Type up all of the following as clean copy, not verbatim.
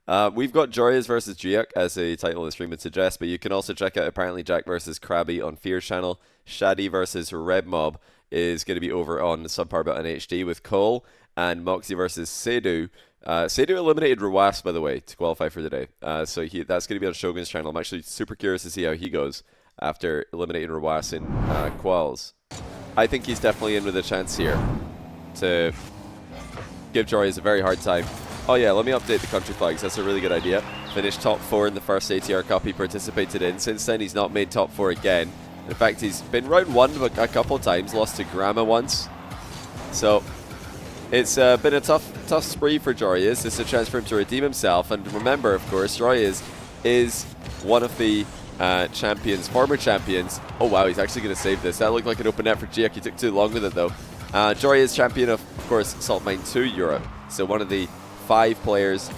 We've got JOREUZ versus JIAK as a title of the stream would suggest, but you can also check out apparently Jack versus Krabby on Fear's channel. Shadi versus Red Mob is going to be over on Subpar Button HD with Qual, and Moxie versus Sedu. Sedu eliminated Ruas, by the way, to qualify for today. So that's going to be on Shogun's channel. I'm actually super curious to see how he goes after eliminating Ruas in Quals. I think he's definitely in with a chance here to give JOREUZ a very hard time. Oh yeah, let me update the country flags. That's a really good idea. Finished top 4 in the first ATR Cup he participated in. Since then, he's not made top 4 again. In fact, he's been round 1 a couple times, lost to Grama once. So it's been a tough spree for JOREUZ. It's a chance for him to redeem himself. And remember, of course, JOREUZ is one of the former champions. Oh wow, he's actually going to save this. That looked like an open net for JIAK. He took too long with it though. JOREUZ champion of course, Salt Mine 2 Europe. So one of the 5 players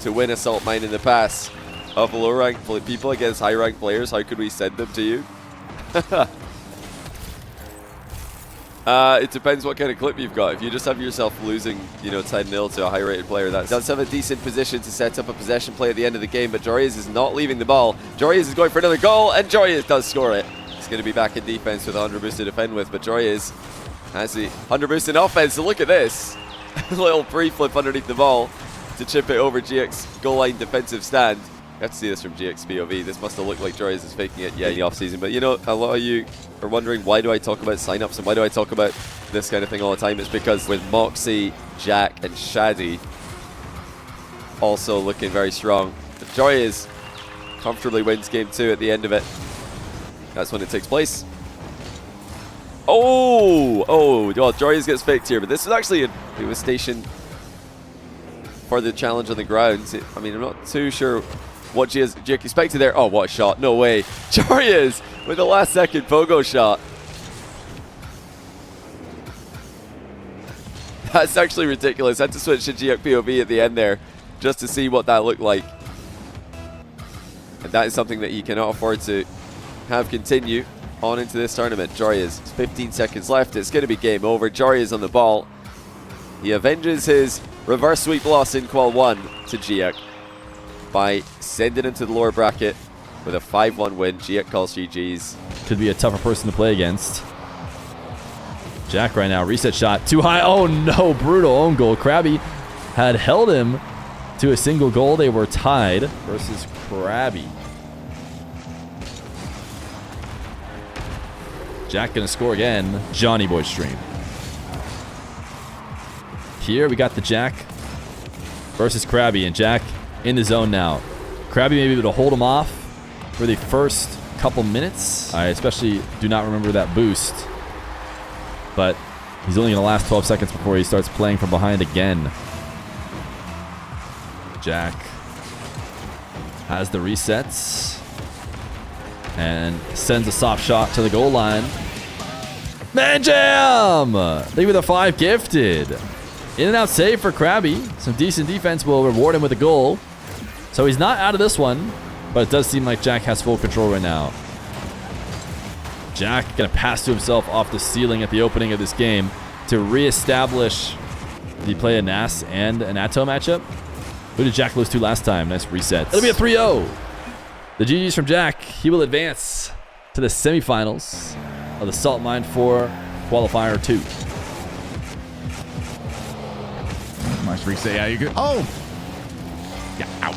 to win a Salt Mine in the past of low-ranked people against high-ranked players. How could we send them to you? It depends what kind of clip you've got. If you just have yourself losing, 10-0 to a high-rated player, that does have a decent position to set up a possession play at the end of the game, but JOREUZ is not leaving the ball. JOREUZ is going for another goal, and JOREUZ does score it. He's going to be back in defense with 100 boost to defend with, but JOREUZ has the 100 boost in offense, so look at this. Little pre-flip underneath the ball to chip it over JIAK's goal line defensive stand. You have to see this from JIAK's POV. This must have looked like JOREUZ is faking it, in the off-season. But a lot of you are wondering, why do I talk about sign-ups and why do I talk about this kind of thing all the time? It's because with Moxie, Jack, and Shadi also looking very strong, JOREUZ comfortably wins game 2 at the end of it. That's when it takes place. Oh, well, JOREUZ gets faked here, but this is actually it was stationed for the challenge on the ground. I mean, I'm not too sure what JIAK expected there. Oh, what a shot. No way. JOREUZ with the last second pogo shot. That's actually ridiculous. I had to switch to JIAK POV at the end there just to see what that looked like. And that is something that he cannot afford to have continue on into this tournament. JOREUZ, 15 seconds left. It's going to be game over. JOREUZ on the ball. He avenges his reverse sweep loss in Qual 1 to JIAK by sending him to the lower bracket with a 5-1 win. JIAK calls GG's. Could be a tougher person to play against. Jack right now, reset shot, too high. Oh no, brutal own goal. Krabby had held him to a single goal. They were tied versus Krabby. Jack gonna score again. Johnny Boy stream. Here we got the Jack versus Krabby, and Jack in the zone now. Krabby may be able to hold him off for the first couple minutes. I especially do not remember that boost, but he's only gonna last 12 seconds before he starts playing from behind again. Jack has the resets and sends a soft shot to the goal line. Man jam! Leave with a 5 gifted. In and out save for Krabby. Some decent defense will reward him with a goal. So he's not out of this one, but it does seem like Jack has full control right now. Jack gonna pass to himself off the ceiling at the opening of this game to reestablish the play a Nas and an Atto matchup. Who did Jack lose to last time? Nice reset. It'll be a 3-0. The GG's from Jack. He will advance to the semifinals of the Salt Mine 4 Qualifier 2. Nice reset. Yeah, you good. Oh! Yeah, ouch.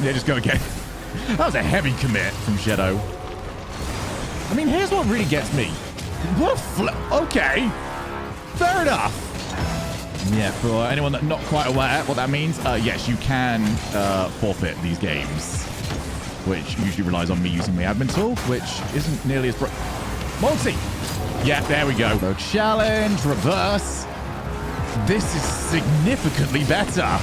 Yeah, just go again. That was a heavy commit from Shadow. I mean, here's what really gets me. What a flip. Okay. Fair enough. Yeah, for anyone that's not quite aware what that means, yes, you can forfeit these games, which usually relies on me using my admin tool, which isn't nearly as... Multi! Yeah, there we go. No challenge, reverse. This is significantly better.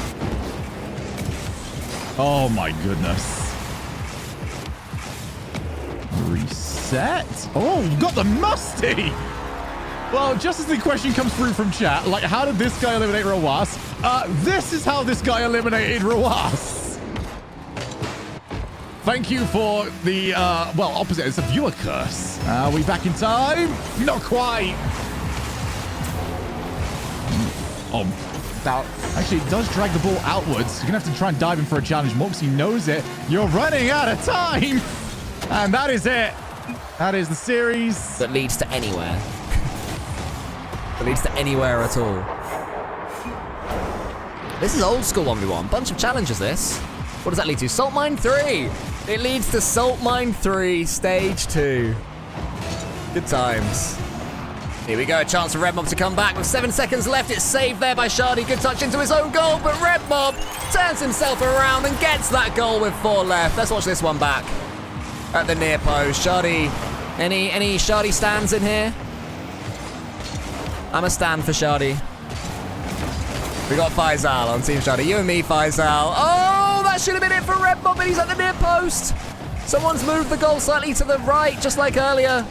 Oh my goodness. Reset. Oh, you got the musty. Well, just as the question comes through from chat, like, how did this guy eliminate Ruas? This is how this guy eliminated Ruas. Thank you for the, well, opposite. It's a viewer curse. Are we back in time? Not quite. Oh, left out. Actually, it does drag the ball outwards. You're going to have to try and dive in for a challenge. Moxie knows it. You're running out of time. And that is it. That is the series. That leads to anywhere. That leads to anywhere at all. This is old school 1v1. Bunch of challenges, this. What does that lead to? Salt Mine 3. It leads to Salt Mine 3, Stage 2. Good times. Here we go, a chance for Red Mob to come back with 7 seconds left. It's saved there by Shardy. Good touch into his own goal, but Red Mob turns himself around and gets that goal with 4 left. Let's watch this one back at the near post. Shardy, any Shardy stands in here? I'm a stand for Shardy. We got Faisal on Team Shardy. You and me, Faisal. Oh, that should have been it for Red Mob, but he's at the near post. Someone's moved the goal slightly to the right, just like earlier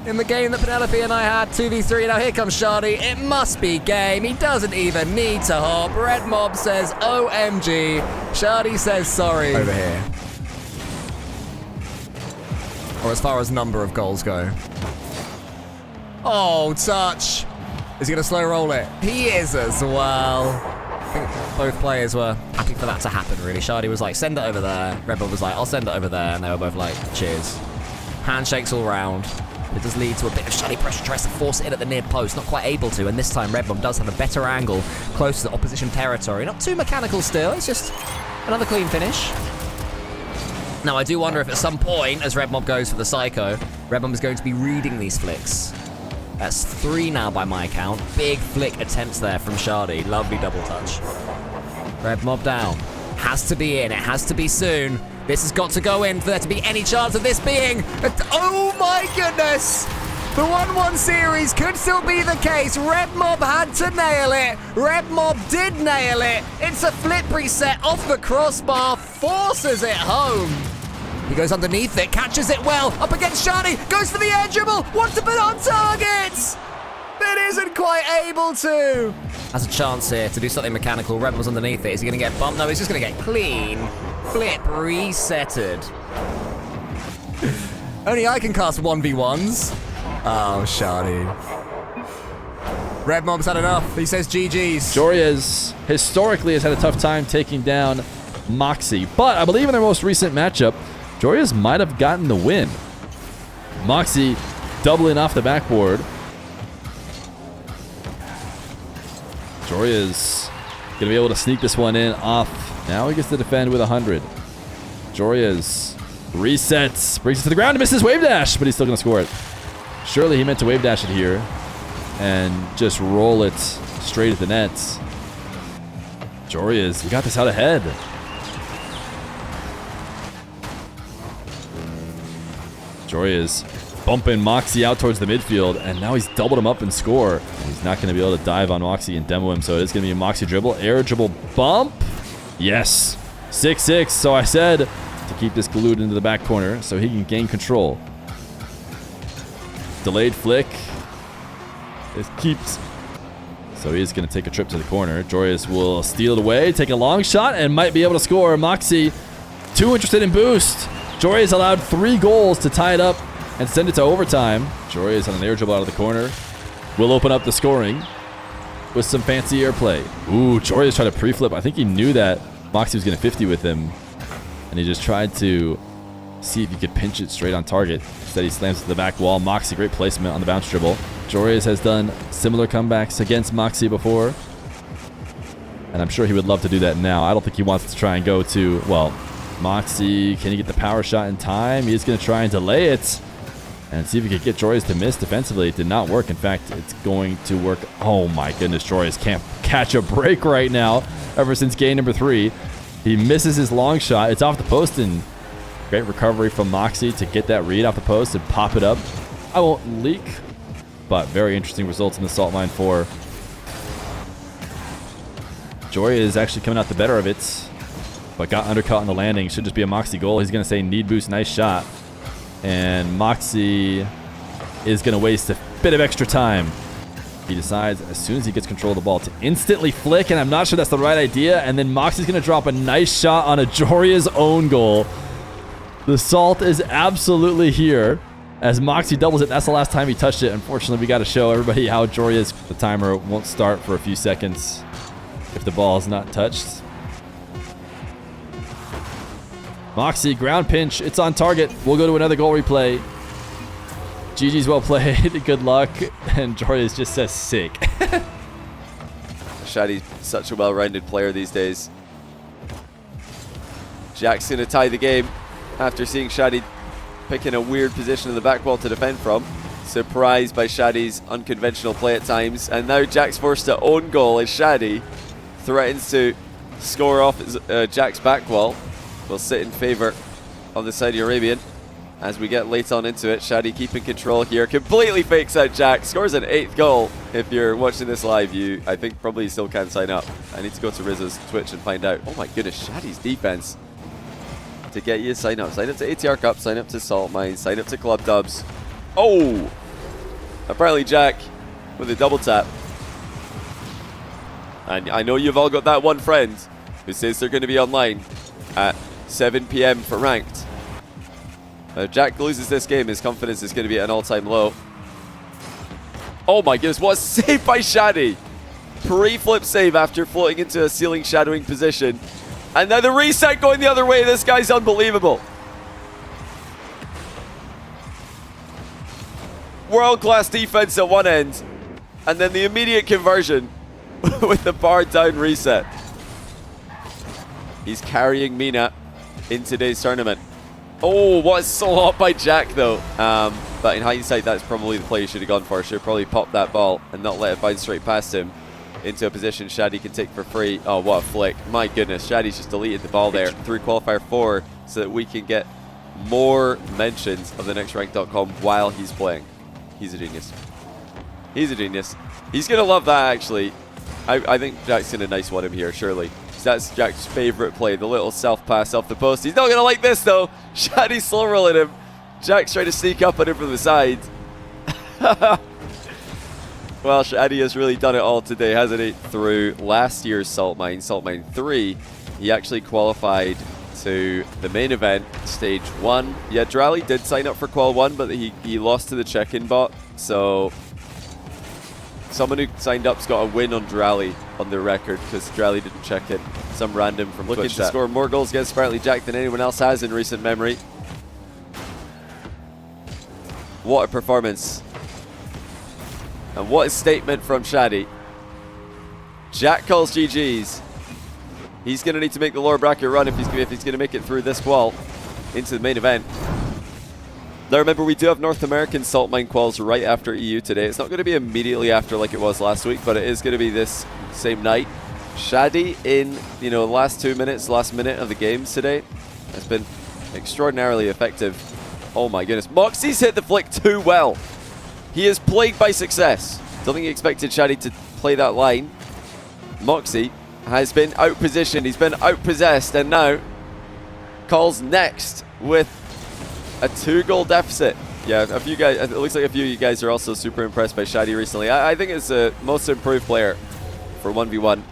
in the game that Penelope and I had, 2v3. Now here comes Shardy. It must be game. He doesn't even need to hop. Red Mob says OMG. Shardy says sorry. Over here. Or as far as number of goals go. Oh, touch. Is he going to slow roll it? He is as well. I think both players were happy for that to happen, really. Shardy was like, send it over there. Red Bull was like, I'll send it over there. And they were both like, cheers. Handshakes all round. It does lead to a bit of Shardy pressure. Tries to force it in at the near post. Not quite able to. And this time, Red Bull does have a better angle close to the opposition territory. Not too mechanical still. It's just another clean finish. Now, I do wonder if at some point, as Red Mob goes for the Psycho, Red Mob is going to be reading these flicks. That's 3 now by my count. Big flick attempts there from Shardy. Lovely double touch. Red Mob down. Has to be in. It has to be soon. This has got to go in for there to be any chance of this being... Oh my goodness! The 1-1 series could still be the case. Red Mob had to nail it. Red Mob did nail it. It's a flip reset off the crossbar. Forces it home. He goes underneath it, catches it well, up against Shardy, goes for the air dribble, wants to put it on target, but isn't quite able to. Has a chance here to do something mechanical. Red Bull's underneath it. Is he going to get bumped? No, he's just going to get clean. Flip resetted. Only I can cast 1v1s. Oh, Shardy. Red Mob's had enough. He says GG's. JOREUZ historically has had a tough time taking down Moxie, but I believe in their most recent matchup, JOREUZ might have gotten the win. Moxie doubling off the backboard. JOREUZ going to be able to sneak this one in off. Now he gets to defend with 100. JOREUZ resets, brings it to the ground, and misses wave dash, but he's still going to score it. Surely he meant to wave dash it here and just roll it straight at the nets. JOREUZ, he got this out ahead. JOREUZ bumping Moxie out towards the midfield, and now he's doubled him up and score. And he's not going to be able to dive on Moxie and demo him, so it is going to be a Moxie dribble. Air dribble bump. Yes. 6-6. So I said to keep this glued into the back corner so he can gain control. Delayed flick. It keeps... So he is going to take a trip to the corner. JOREUZ will steal it away, take a long shot, and might be able to score. Moxie, too interested in boost. JOREUZ allowed 3 goals to tie it up and send it to overtime. JOREUZ on an air dribble out of the corner will open up the scoring with some fancy airplay. Ooh, JOREUZ tried to pre-flip. I think he knew that Moxie was going to 50 with him, and he just tried to see if he could pinch it straight on target. Instead, he slams it to the back wall. Moxie, great placement on the bounce dribble. JOREUZ has done similar comebacks against Moxie before, and I'm sure he would love to do that now. I don't think he wants to try and go to, well, Moxie, can he get the power shot in time? He is going to try and delay it and see if he could get JOREUZ to miss defensively. It did not work. In fact, it's going to work. Oh my goodness, JOREUZ can't catch a break right now ever since game number 3. He misses his long shot. It's off the post, and great recovery from Moxie to get that read off the post and pop it up. I won't leak, but very interesting results in the Salt Mine 4. JOREUZ is actually coming out the better of it, but got undercut on the landing. Should just be a Moxie goal. He's going to say need boost, nice shot. And Moxie is going to waste a bit of extra time. He decides as soon as he gets control of the ball to instantly flick, and I'm not sure that's the right idea. And then Moxie's going to drop a nice shot on a JOREUZ own goal. The salt is absolutely here as Moxie doubles it. That's the last time he touched it. Unfortunately, we got to show everybody how JOREUZ, the timer won't start for a few seconds. if the ball is not touched. Moxie, ground pinch. It's on target. We'll go to another goal replay. GG's well played. Good luck. And JOREUZ just says sick. Shaddy's such a well-rounded player these days. Jack's going to tie the game after seeing Shaddy picking a weird position in the back wall to defend from. Surprised by Shaddy's unconventional play at times. And now Jack's forced to own goal as Shaddy threatens to score off Jack's back wall. Will sit in favour of the Saudi Arabian as we get late on into it. Shaddy keeping control here. Completely fakes out Jack. Scores an 8th goal. If you're watching this live, I think probably still can't sign up. I need to go to RZA's Twitch and find out. Oh my goodness, Shaddy's defense. To get you sign up. Sign up to ATR Cup. Sign up to Salt Mine. Sign up to Club Dubs. Oh! Apparently Jack with a double tap. And I know you've all got that one friend who says they're going to be online at 7 p.m. for ranked. If Jack loses this game, his confidence is going to be at an all-time low. Oh my goodness, what a save by Shaddy! Pre-flip save after floating into a ceiling shadowing position. And now the reset going the other way. This guy's unbelievable. World-class defense at one end. And then the immediate conversion with the bar down reset. He's carrying Mina in today's tournament. Oh, what a solo up by Jack, though. But in hindsight, that's probably the play he should have gone for. Should have probably popped that ball and not let it bounce straight past him into a position Shaddy can take for free. Oh, what a flick. My goodness, Shaddy's just deleted the ball there through qualifier 4 so that we can get more mentions of the nextrank.com while he's playing. He's a genius. He's a genius. He's going to love that, actually. I think Jack's going to nice one him here, surely. That's Jack's favorite play, the little self-pass off the post. He's not going to like this, though. Shaddy slow rolling him. Jack's trying to sneak up on him from the side. Well, Shaddy has really done it all today, hasn't he? Through last year's Salt Mine 3, he actually qualified to the main event, stage 1. Yeah, Drally did sign up for Qual 1, but he lost to the check-in bot. So someone who signed up's got a win on Drally on their record because Drally didn't check in. Some random from looking to score more goals against apparently Jack than anyone else has in recent memory. What a performance. And what a statement from Shaddy. Jack calls GG's. He's going to need to make the lower bracket run if he's going to make it through this qual into the main event. Now remember, we do have North American Salt Mine quals right after EU today. It's not going to be immediately after like it was last week, but it is going to be this same night. Shaddy in, the last minute of the games today has been extraordinarily effective. Oh my goodness. Moxie's hit the flick too well. He is plagued by success. Don't think he expected Shaddy to play that line. Moxie has been outpositioned. He's been outpossessed, and now calls next with a 2-goal deficit. Yeah, a few guys. It looks like a few of you guys are also super impressed by Shaddy recently. I think it's the most improved player for 1v1.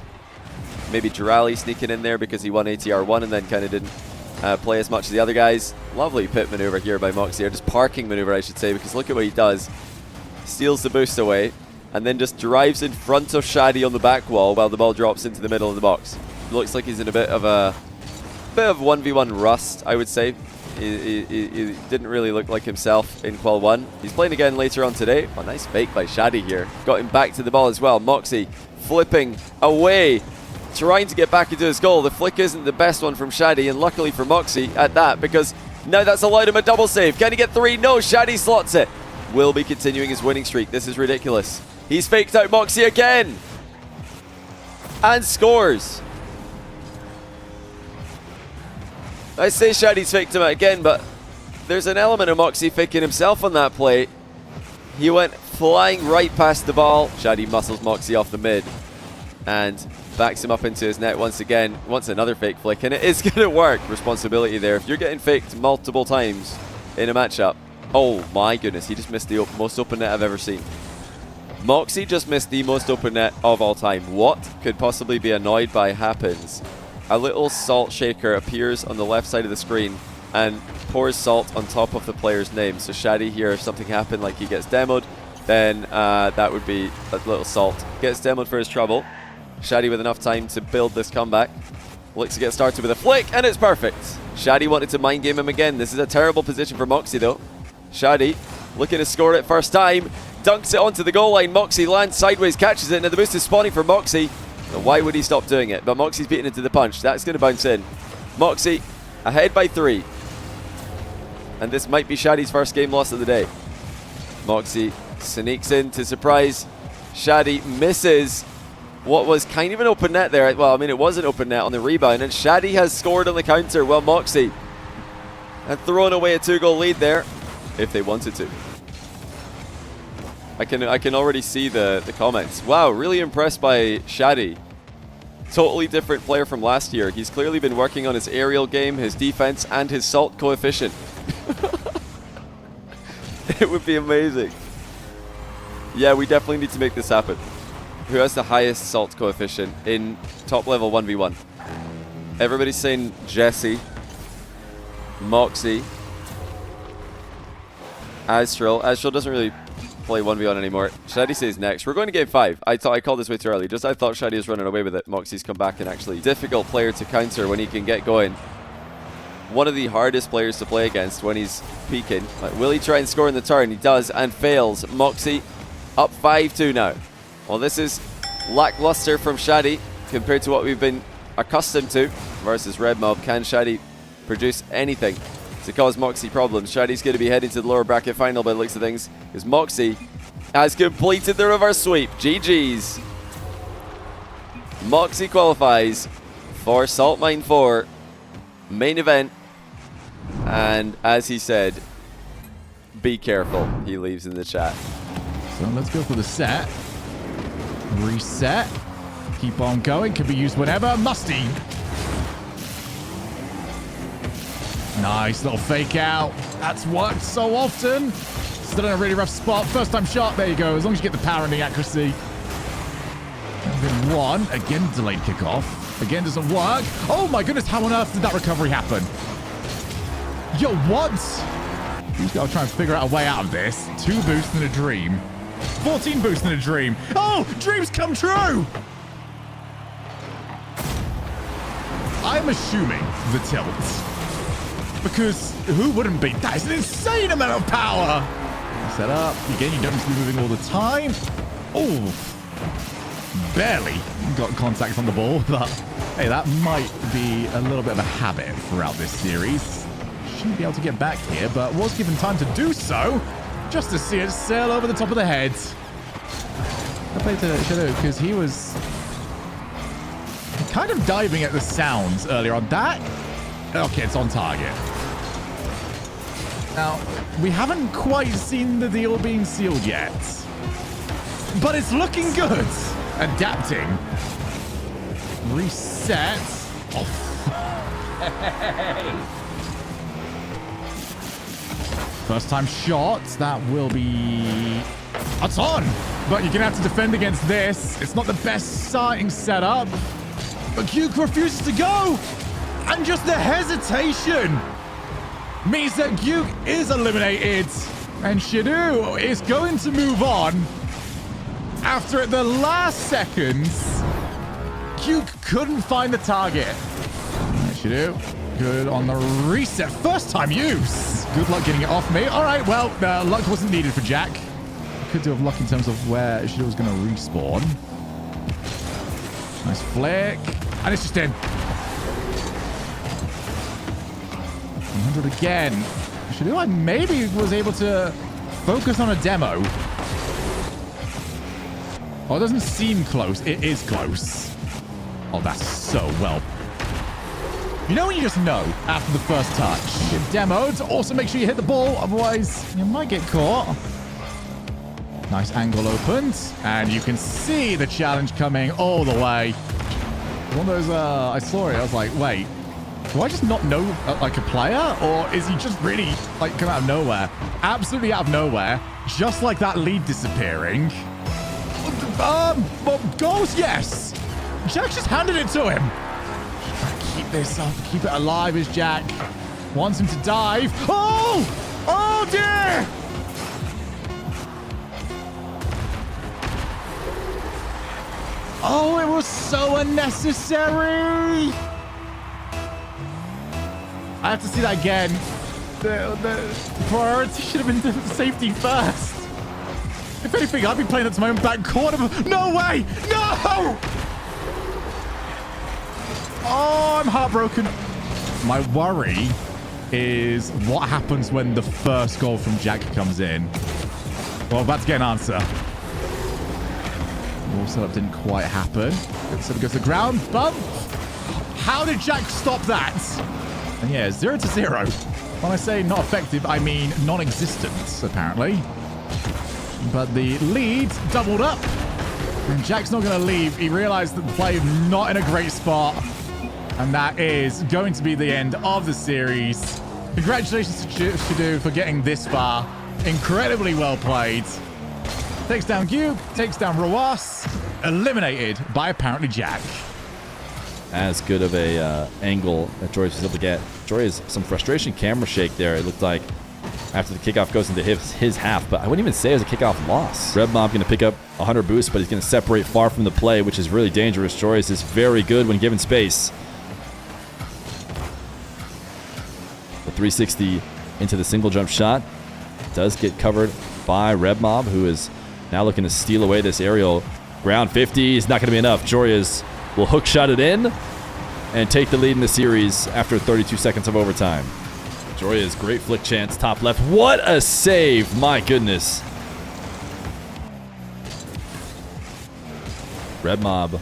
Maybe Jirali sneaking in there because he won ATR1 and then kind of didn't play as much as the other guys. Lovely pit maneuver here by Moxie, or just parking maneuver, I should say, because look at what he does. Steals the boost away and then just drives in front of Shaddy on the back wall while the ball drops into the middle of the box. Looks like he's in a bit of 1v1 rust, I would say. He didn't really look like himself in Qual 1. He's playing again later on today. Oh, nice fake by Shaddy here. Got him back to the ball as well. Moxie flipping away, trying to get back into his goal. The flick isn't the best one from Shaddy, and luckily for Moxie at that, because now that's allowed him a double save. Can he get 3? No, Shaddy slots it. Will be continuing his winning streak. This is ridiculous. He's faked out Moxie again and scores. I say Shaddy's faked him out again, but there's an element of Moxie faking himself on that play. He went flying right past the ball. Shaddy muscles Moxie off the mid and backs him up into his net once again. Wants another fake flick, and it is going to work. Responsibility there. If you're getting faked multiple times in a matchup. Oh my goodness, he just missed the most open net I've ever seen. Moxie just missed the most open net of all time. What could possibly be annoyed by happens. A little salt shaker appears on the left side of the screen and pours salt on top of the player's name. So Shaddy here, if something happened like he gets demoed, then that would be a little salt. Gets demoed for his trouble. Shadi with enough time to build this comeback. Looks to get started with a flick, and it's perfect. Shadi wanted to mind game him again. This is a terrible position for Moxie, though. Shadi looking to score it first time. Dunks it onto the goal line. Moxie lands sideways, catches it. Now the boost is spawning for Moxie. Now why would he stop doing it? But Moxie's beaten into the punch. That's going to bounce in. Moxie ahead by 3. And this might be Shadi's first game loss of the day. Moxie sneaks in to surprise. Shadi misses what was kind of an open net there. Well, I mean, it was an open net on the rebound. And Shadi has scored on the counter. Well, Moxie had thrown away a 2-goal lead there if they wanted to. I can already see the comments. Wow, really impressed by Shadi. Totally different player from last year. He's clearly been working on his aerial game, his defense, and his salt coefficient. It would be amazing. Yeah, we definitely need to make this happen. Who has the highest salt coefficient in top level 1v1? Everybody's saying Jesse, Moxie, Astral. Astral doesn't really play 1v1 anymore. Shadi says next. We're going to game 5. I called this way too early. I thought Shadi was running away with it. Moxie's come back and actually difficult player to counter when he can get going. One of the hardest players to play against when he's peaking. Like, will he try and score in the turn? He does and fails. Moxie up 5-2 now. Well, this is lackluster from Shadi compared to what we've been accustomed to versus Red Mob. Can Shadi produce anything to cause Moxie problems? Shadi's going to be heading to the lower bracket final by the looks of things, because Moxie has completed the reverse sweep. GG's. Moxie qualifies for Salt Mine 4 main event, and as he said, be careful, he leaves in the chat. So let's go for the set. Reset. Keep on going. Can be used whenever. Musty. Nice little fake out. That's worked so often. Still in a really rough spot. First time shot. There you go. As long as you get the power and the accuracy. And then 1. Again, delayed kickoff. Again, doesn't work. Oh my goodness. How on earth did that recovery happen? Yo, what? He's got to try and figure out a way out of this. 2 boosts in a dream. 14 boosts in a dream. Oh, dreams come true. I'm assuming the tilt. Because who wouldn't be? That is an insane amount of power. Set up. Again, you don't need to be moving all the time. Oh, barely got contact on the ball. But hey, that might be a little bit of a habit throughout this series. Shouldn't be able to get back here, but was given time to do so. Just to see it sail over the top of the head. I played to Shadow because he was kind of diving at the sounds earlier on. That, okay, it's on target. Now, we haven't quite seen the deal being sealed yet. But it's looking good. Adapting. Reset. Oh. First time shot. That will be a ton. But you're going to have to defend against this. It's not the best starting setup. But Duke refuses to go. And just the hesitation means that Duke is eliminated. And Shadow is going to move on. After at the last seconds, Duke couldn't find the target. Shadow, good on the reset. First time use. Good luck getting it off me. All right, well, luck wasn't needed for Jack. Could do have luck in terms of where Shadow was going to respawn. Nice flick. And it's just in. 100 again. Shadow, I maybe was able to focus on a demo. Oh, it doesn't seem close. It is close. Oh, that's so well. You know when you just know after the first touch. Get demoed. Also, make sure you hit the ball. Otherwise, you might get caught. Nice angle opened. And you can see the challenge coming all the way. One of those, I saw it. I was like, wait. Do I just not know, like, a player? Or is he just really, like, come out of nowhere? Absolutely out of nowhere. Just like that lead disappearing. Goals, yes. Jack just handed it to him. Keep this up. Keep it alive as Jack wants him to dive. Oh! Oh, dear! Oh, it was so unnecessary. I have to see that again. The priority should have been the safety first. If anything, I'd be playing that to my own back corner. No way! No! Oh, I'm heartbroken. My worry is what happens when the first goal from Jack comes in. Well, I'm about to get an answer. Wall setup didn't quite happen. So it goes to the ground. Bump. How did Jack stop that? And yeah, 0-0. When I say not effective, I mean non-existent, apparently. But the lead doubled up. And Jack's not going to leave. He realized that the play is not in a great spot. And that is going to be the end of the series. Congratulations to Shadu for getting this far. Incredibly well played. Takes down Gube, takes down Roas. Eliminated by apparently Jack. As good of a angle that JOREUZ was able to get. JOREUZ, some frustration camera shake there. It looked like after the kickoff goes into his half, but I wouldn't even say it was a kickoff loss. RebMob going to pick up 100 boosts, but he's going to separate far from the play, which is really dangerous. JOREUZ is very good when given space. The 360 into the single jump shot does get covered by RebMob, who is now looking to steal away this aerial. Ground 50 is not going to be enough. JOREUZ will hook shot it in and take the lead in the series after 32 seconds of overtime. JOREUZ, great flick chance, top left. What a save, my goodness. RebMob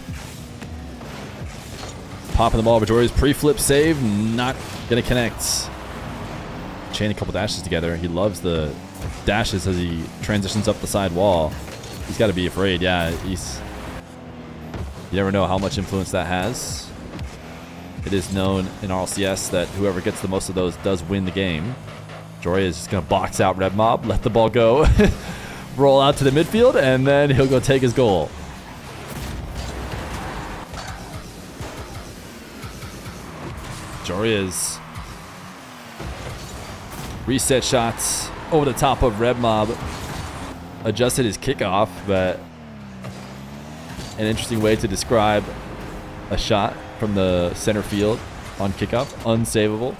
popping the ball over JOREUZ. Pre-flip save, not going to connect. Chain a couple dashes together. He loves the dashes as he transitions up the side wall. He's got to be afraid. Yeah, you never know how much influence that has. It is known in RLCS that whoever gets the most of those does win the game. JOREUZ is just going to box out RebMob, let the ball go, roll out to the midfield, and then he'll go take his goal. JOREUZ reset shots over the top of RebMob. Adjusted his kickoff, but an interesting way to describe a shot from the center field on kickoff. Unsavable.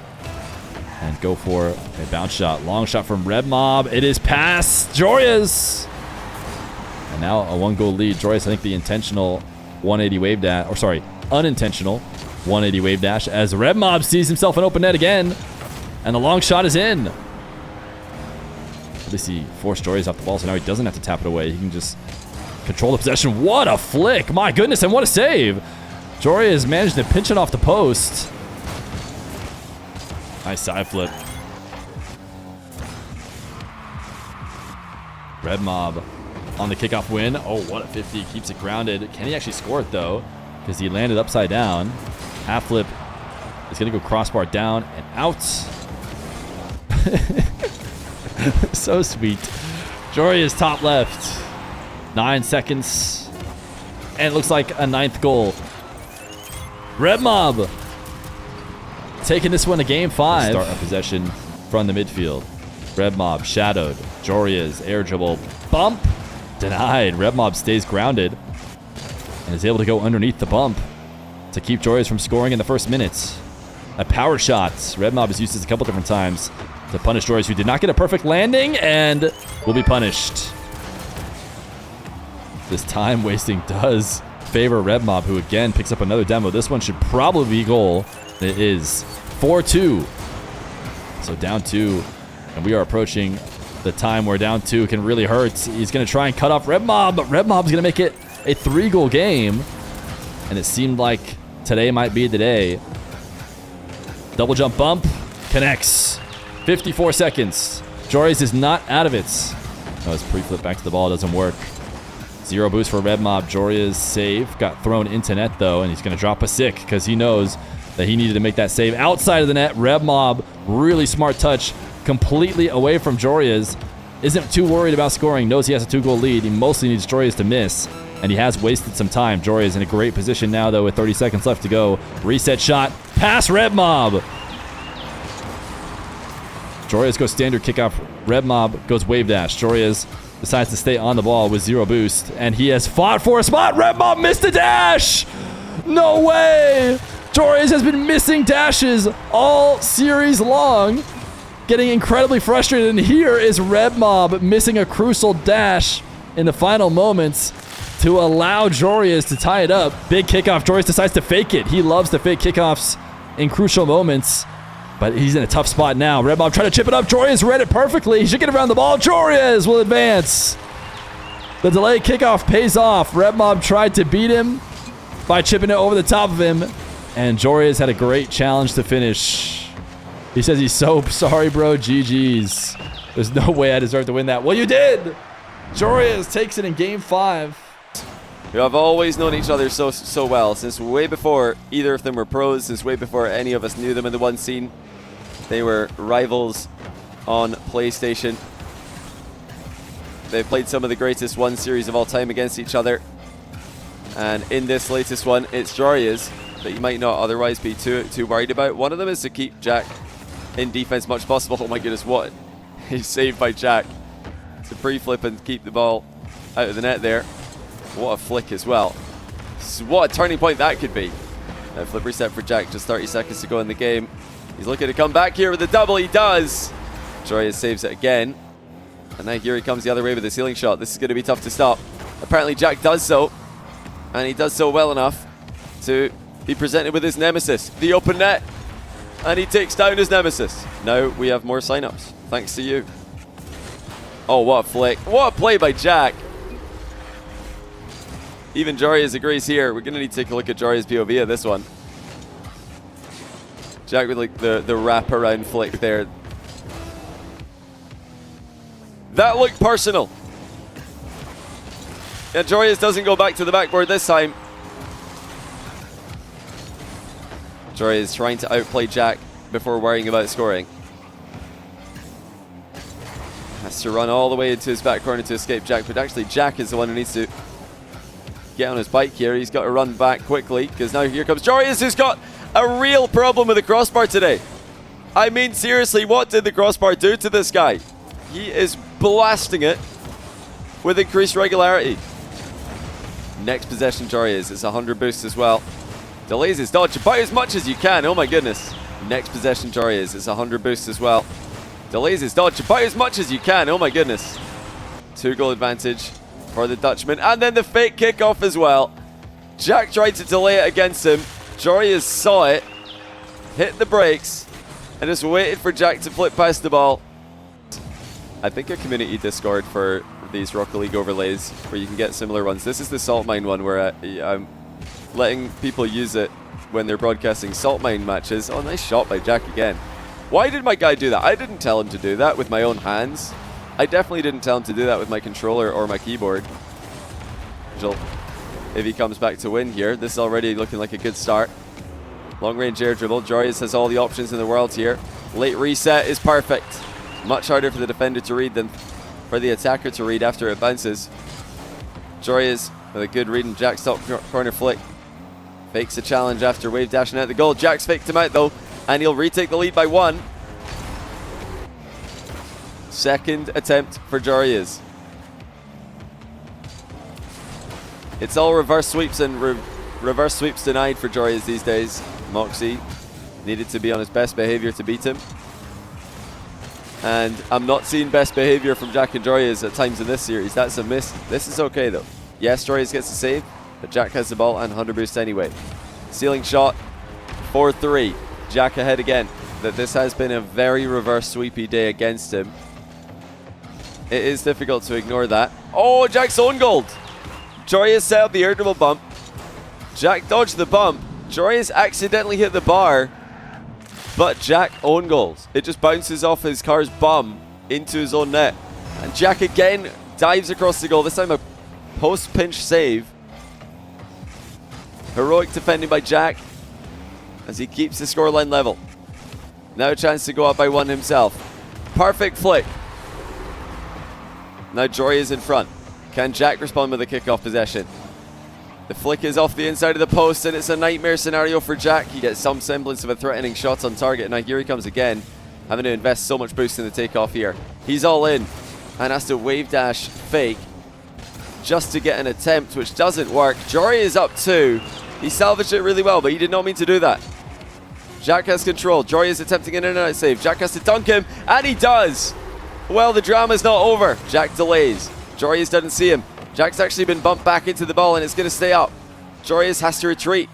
And go for a bounce shot. Long shot from RebMob. It is past JOREUZ. And now a 1-goal lead. JOREUZ, I think the intentional 180 wave dash, or sorry, unintentional 180 wave dash as RebMob sees himself an open net again. And the long shot is in. At least he forced JOREUZ off the ball, so now he doesn't have to tap it away. He can just control the possession. What a flick. My goodness, and what a save. JOREUZ managed to pinch it off the post. Nice side flip. RebMob on the kickoff win. Oh, what a 50. Keeps it grounded. Can he actually score it, though? Because he landed upside down. Half flip is going to go crossbar down and out. So sweet. JOREUZ top left. 9 seconds. And it looks like a 9th goal. RebMob taking this one to game 5. Start of possession from the midfield. RebMob shadowed. JOREUZ air dribble. Bump. Denied. RebMob stays grounded and is able to go underneath the bump to keep JOREUZ from scoring in the first minutes. A power shot. RebMob has used this a couple different times to punish JOREUZ, who did not get a perfect landing and will be punished. This time wasting does favor RebMob, who again picks up another demo. This one should probably be goal. It is 4-2. So down 2. And we are approaching the time where down 2 can really hurt. He's going to try and cut off RebMob, but RebMob's going to make it a 3-goal game. And it seemed like today might be the day. Double jump bump. Connects. 54 seconds. JOREUZ is not out of it. No, his pre-flip back to the ball doesn't work. 0 boost for RebMob. JOREUZ save. Got thrown into net, though, and he's going to drop a sick because he knows that he needed to make that save outside of the net. RebMob, really smart touch, completely away from JOREUZ. Isn't too worried about scoring. Knows he has a 2-goal lead. He mostly needs JOREUZ to miss, and he has wasted some time. JOREUZ in a great position now, though, with 30 seconds left to go. Reset shot. Pass RebMob. JOREUZ goes standard kickoff. RebMob goes wave dash. JOREUZ decides to stay on the ball with 0 boost, and he has fought for a spot. RebMob missed the dash. No way! JOREUZ has been missing dashes all series long, getting incredibly frustrated. And here is RebMob missing a crucial dash in the final moments to allow JOREUZ to tie it up. Big kickoff. JOREUZ decides to fake it. He loves to fake kickoffs in crucial moments, but he's in a tough spot now. RebMob trying to chip it up. JOREUZ read it perfectly. He should get around the ball. JOREUZ will advance. The delayed kickoff pays off. RebMob tried to beat him by chipping it over the top of him, and JOREUZ had a great challenge to finish. He says he's so sorry, bro. GG's. There's no way I deserve to win that. Well, you did. JOREUZ takes it in game 5. who have always known each other so well, since way before either of them were pros, since way before any of us knew them in the one scene. They were rivals on PlayStation. They've played some of the greatest one series of all time against each other. And in this latest one, it's JOREUZ that you might not otherwise be too worried about. One of them is to keep Jack in defense much possible. Oh my goodness, what he's saved by Jack to pre-flip and keep the ball out of the net there. What a flick as well. What a turning point that could be. Now flip reset for Jack, just 30 seconds to go in the game. He's looking to come back here with a double. He does. JOREUZ saves it again. And now here he comes the other way with a ceiling shot. This is going to be tough to stop. Apparently Jack does so. And he does so well enough to be presented with his nemesis, the open net. And he takes down his nemesis. Now we have more signups, thanks to you. Oh, what a flick. What a play by Jack. Even JOREUZ agrees here. We're going to need to take a look at JOREUZ POV of this one. Jack with like the wraparound flick there. That looked personal. Yeah, JOREUZ doesn't go back to the backboard this time. JOREUZ trying to outplay Jack before worrying about scoring. Has to run all the way into his back corner to escape Jack, but actually Jack is the one who needs to get on his bike here. He's got to run back quickly, because now here comes JOREUZ, who's got a real problem with the crossbar today. I mean, seriously, what did the crossbar do to this guy? He is blasting it with increased regularity. Next possession, JOREUZ. It's 100 boost as well. Delays his dodge about as much as you can. Oh my goodness. Next possession, JOREUZ. It's 100 boost as well. Delays his dodge about as much as you can. Oh my goodness. 2-goal advantage for the Dutchman. And then the fake kickoff as well. Jack tried to delay it against him. JOREUZ saw it, hit the brakes, and just waited for Jack to flip past the ball. I think a community Discord for these Rocket League overlays where you can get similar ones. This is the Salt Mine one where I'm letting people use it when they're broadcasting Salt Mine matches. Oh, nice shot by Jack again. Why did my guy do that? I didn't tell him to do that with my own hands. I definitely didn't tell him to do that with my controller or my keyboard. If he comes back to win here, this is already looking like a good start. Long range air dribble. JOREUZ has all the options in the world here. Late reset is perfect. Much harder for the defender to read than for the attacker to read after it bounces. JOREUZ with a good read in Jack's top corner flick. Fakes a challenge after wave dashing out the goal. Jack's faked him out though, and he'll retake the lead by 1. Second attempt for JOREUZ. It's all reverse sweeps and reverse sweeps denied for JOREUZ these days. Moxie needed to be on his best behavior to beat him. And I'm not seeing best behavior from Jack and JOREUZ at times in this series. That's a miss. This is okay though. Yes, JOREUZ gets the save, but Jack has the ball and 100 boost anyway. Ceiling shot, 4-3. Jack ahead again. That this has been a very reverse sweepy day against him. It is difficult to ignore that. Oh, Jack's own goal. JOREUZ set up the air dribble bump. Jack dodged the bump. JOREUZ accidentally hit the bar, but Jack own goals. It just bounces off his car's bum into his own net. And Jack again dives across the goal. This time a post-pinch save. Heroic defending by Jack as he keeps the scoreline level. Now a chance to go up by 1 himself. Perfect flick. Now JOREUZ in front. Can Jack respond with a kickoff possession? The flick is off the inside of the post, and it's a nightmare scenario for Jack. He gets some semblance of a threatening shot on target. Now here he comes again, having to invest so much boost in the takeoff here. He's all in and has to wave dash fake just to get an attempt, which doesn't work. JOREUZ up 2, He salvaged it really well, but he did not mean to do that. Jack has control. Jory is attempting an in and out save. Jack has to dunk him, and he does. Well, the drama's not over. Jack delays. Joreuz doesn't see him. Jack's actually been bumped back into the ball, and it's going to stay up. Joreuz has to retreat.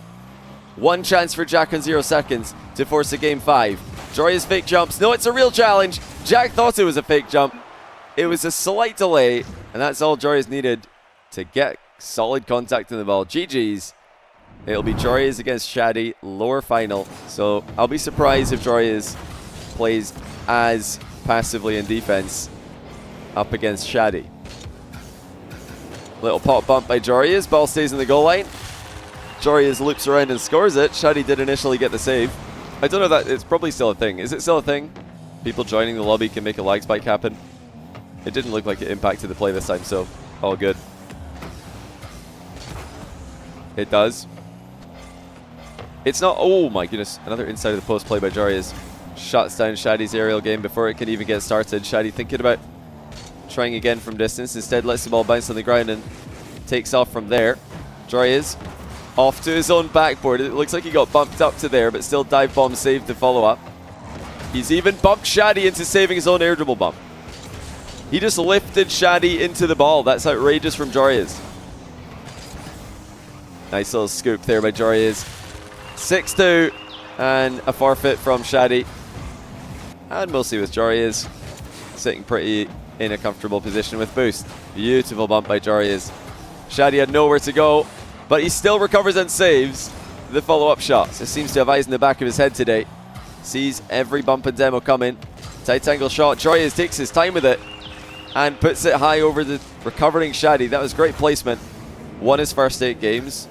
One chance for Jack on 0 seconds to force a game 5. Joreuz fake jumps. No, it's a real challenge. Jack thought it was a fake jump. It was a slight delay, and that's all Joreuz needed to get solid contact in the ball. GG's. It'll be Joreuz against Shaddy, lower final. So I'll be surprised if Joreuz plays as passively in defense up against Shaddy. Little pop bump by Joreuz. Ball stays in the goal line. Joreuz loops around and scores it. Shaddy did initially get the save. I don't know that it's probably still a thing. Is it still a thing? People joining the lobby can make a lag spike happen. It didn't look like it impacted the play this time, so all good. It does. It's not. Oh my goodness. Another inside of the post play by Joreuz. Shuts down Shaddy's aerial game before it can even get started. Shaddy thinking about trying again from distance. Instead lets the ball bounce on the ground and takes off from there. Joreuz off to his own backboard. It looks like he got bumped up to there, but still dive bomb saved the follow up. He's even bumped Shaddy into saving his own air dribble bump. He just lifted Shaddy into the ball. That's outrageous from Joreuz. Nice little scoop there by Joreuz. 6-2 and a forfeit from Shaddy. And mostly with Joreuz sitting pretty in a comfortable position with boost. Beautiful bump by Joreuz. Shaddy had nowhere to go, but he still recovers and saves the follow-up shots. It seems to have eyes in the back of his head today. Sees every bump and demo coming. Tight angle shot. Joreuz takes his time with it and puts it high over the recovering Shaddy. That was great placement. Won his first 8 games.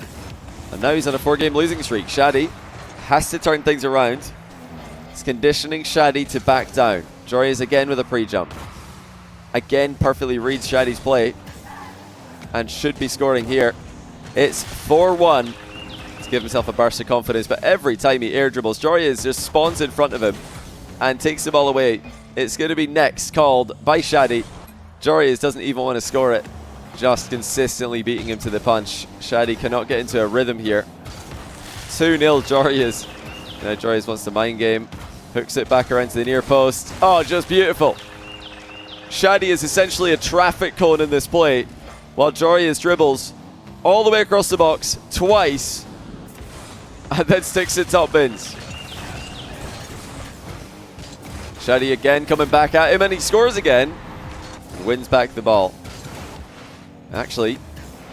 And now he's on a 4-game losing streak. Shaddy has to turn things around. He's conditioning Shaddy to back down. Joreuz again with a pre-jump. Again, perfectly reads Shaddy's play and should be scoring here. It's 4-1 to give himself a burst of confidence, but every time he air dribbles, Joreuz just spawns in front of him and takes the ball away. It's going to be next called by Shaddy. Joreuz doesn't even want to score it, just consistently beating him to the punch. Shaddy cannot get into a rhythm here. 2-0 Joreuz. Now Joreuz wants the mind game. Hooks it back around to the near post. Oh, just beautiful. Shaddy is essentially a traffic cone in this play, while Joreuz dribbles all the way across the box twice and then sticks it top bins. Shaddy again coming back at him, and he scores again. Wins back the ball. Actually,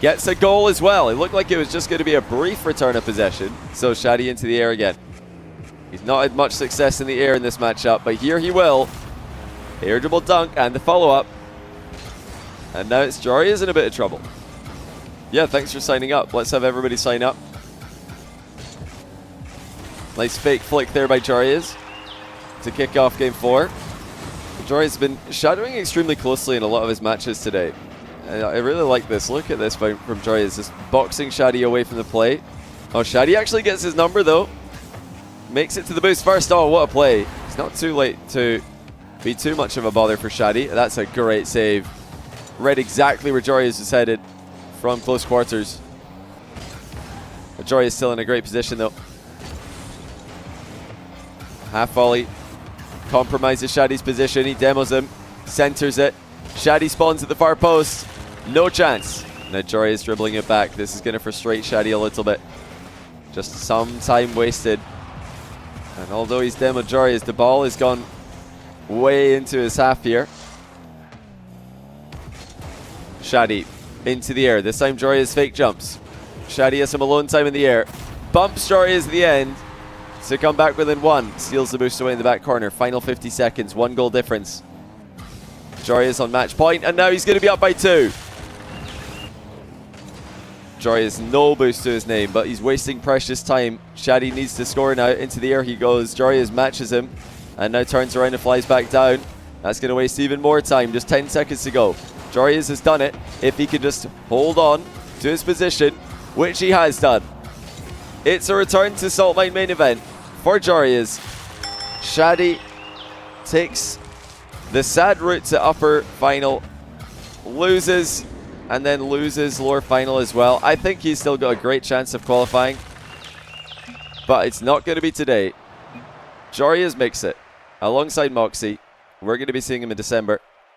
gets a goal as well. It looked like it was just going to be a brief return of possession. So Shaddy into the air again. He's not had much success in the air in this matchup, but here he will. Air dribble dunk and the follow-up. And now it's Joreuz in a bit of trouble. Yeah, thanks for signing up. Let's have everybody sign up. Nice fake flick there by Joreuz to kick off game 4. Joreuz has been shadowing extremely closely in a lot of his matches today. I really like this. Look at this from Joreuz, just boxing Shaddy away from the play. Oh, Shaddy actually gets his number though. Makes it to the boost first. Oh, what a play. It's not too late to be too much of a bother for Shaddy. That's a great save. Read exactly where Joreuz is headed from close quarters. But Joreuz is still in a great position though. Half volley. Compromises Shaddy's position. He demos him. Centers it. Shaddy spawns at the far post. No chance. Now Joreuz dribbling it back. This is going to frustrate Shaddy a little bit. Just some time wasted. And although he's demoed Joreuz, the ball has gone way into his half here. Shaddy into the air. This time Joreuz fake jumps. Shaddy has some alone time in the air. Bumps Joreuz at the end to come back within 1. Steals the boost away in the back corner. Final 50 seconds. 1 goal difference. Joreuz on match point, and now he's going to be up by 2. Joreuz no boost to his name, but he's wasting precious time. Shaddy needs to score now. Into the air he goes. Joreuz matches him and now turns around and flies back down. That's going to waste even more time. Just 10 seconds to go. Joreuz has done it. If he can just hold on to his position, which he has done. It's a return to Salt Mine main event for Joreuz. Shaddy takes the sad route to upper final, loses, and then loses lower final as well. I think he's still got a great chance of qualifying. but it's not going to be today. JOREUZ mix it alongside Moxie. We're going to be seeing him in December.